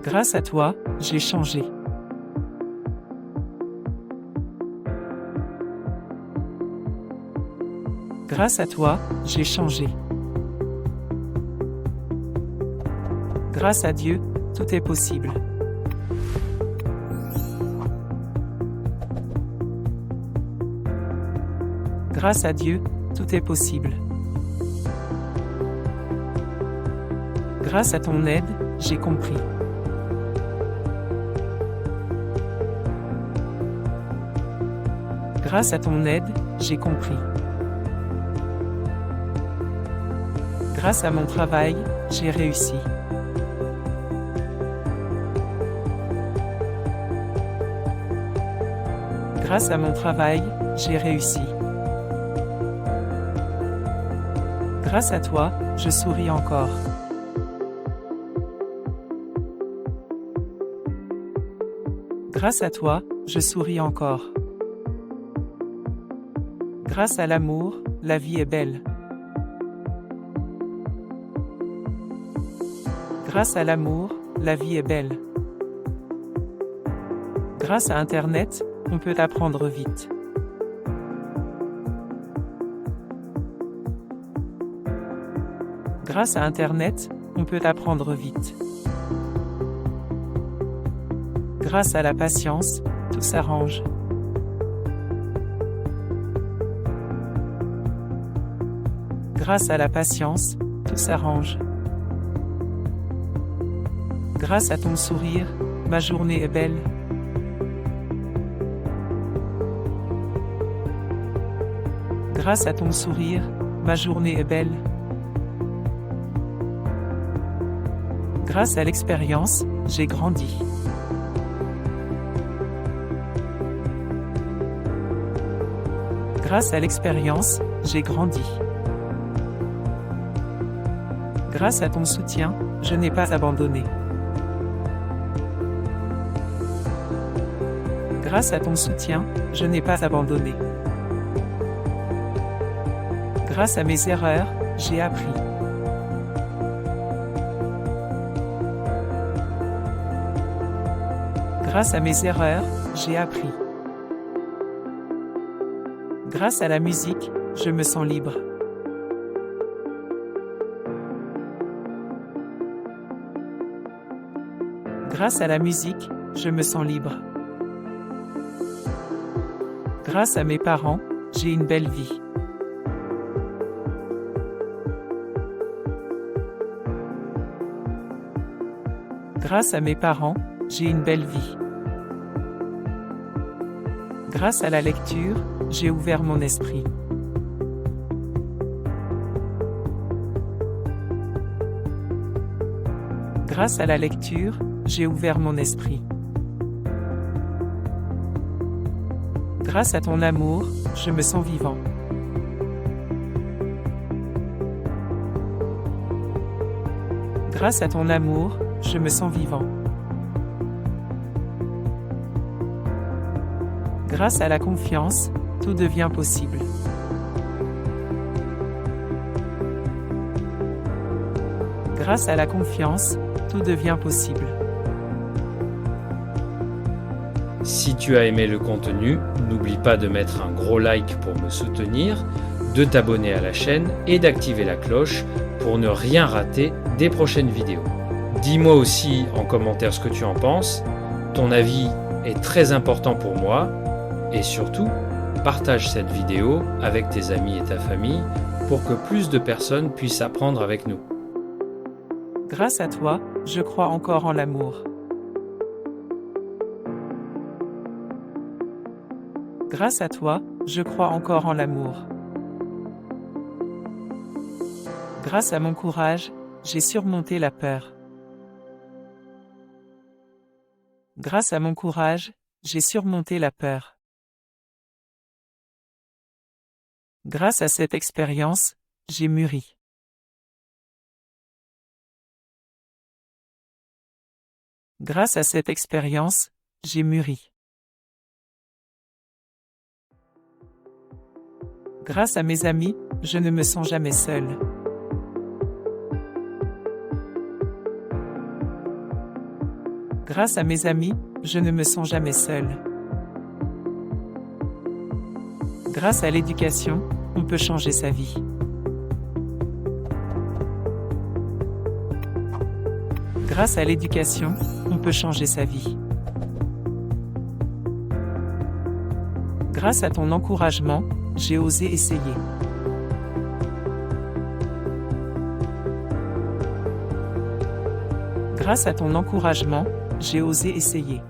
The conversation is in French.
Grâce à toi, j'ai changé. Grâce à toi, j'ai changé. Grâce à Dieu, tout est possible. Grâce à Dieu, tout est possible. Grâce à ton aide, j'ai compris. Grâce à ton aide, j'ai compris. Grâce à mon travail, j'ai réussi. Grâce à mon travail, j'ai réussi. Grâce à toi, je souris encore. Grâce à toi, je souris encore. Grâce à l'amour, la vie est belle. Grâce à l'amour, la vie est belle. Grâce à Internet, on peut apprendre vite. Grâce à Internet, on peut apprendre vite. Grâce à la patience, tout s'arrange. Grâce à la patience, tout s'arrange. Grâce à ton sourire, ma journée est belle. Grâce à ton sourire, ma journée est belle. Grâce à l'expérience, j'ai grandi. Grâce à l'expérience, j'ai grandi. Grâce à ton soutien, je n'ai pas abandonné. Grâce à ton soutien, je n'ai pas abandonné. Grâce à mes erreurs, j'ai appris. Grâce à mes erreurs, j'ai appris. Grâce à la musique, je me sens libre. Grâce à la musique, je me sens libre. Grâce à mes parents, j'ai une belle vie. Grâce à mes parents, j'ai une belle vie. Grâce à la lecture, j'ai ouvert mon esprit. Grâce à la lecture, j'ai ouvert mon esprit. Grâce à ton amour, je me sens vivant. Grâce à ton amour, je me sens vivant. Grâce à la confiance, tout devient possible. Grâce à la confiance, tout devient possible. Si tu as aimé le contenu, n'oublie pas de mettre un gros like pour me soutenir, de t'abonner à la chaîne et d'activer la cloche pour ne rien rater des prochaines vidéos. Dis-moi aussi en commentaire ce que tu en penses. Ton avis est très important pour moi. Et surtout, partage cette vidéo avec tes amis et ta famille pour que plus de personnes puissent apprendre avec nous. Grâce à toi, je crois encore en l'amour. Grâce à toi, je crois encore en l'amour. Grâce à mon courage, j'ai surmonté la peur. Grâce à mon courage, j'ai surmonté la peur. Grâce à cette expérience, j'ai mûri. Grâce à cette expérience, j'ai mûri. Grâce à mes amis, je ne me sens jamais seul. Grâce à mes amis, je ne me sens jamais seul. Grâce à l'éducation, on peut changer sa vie. Grâce à l'éducation, on peut changer sa vie. Grâce à ton encouragement, j'ai osé essayer. Grâce à ton encouragement, j'ai osé essayer.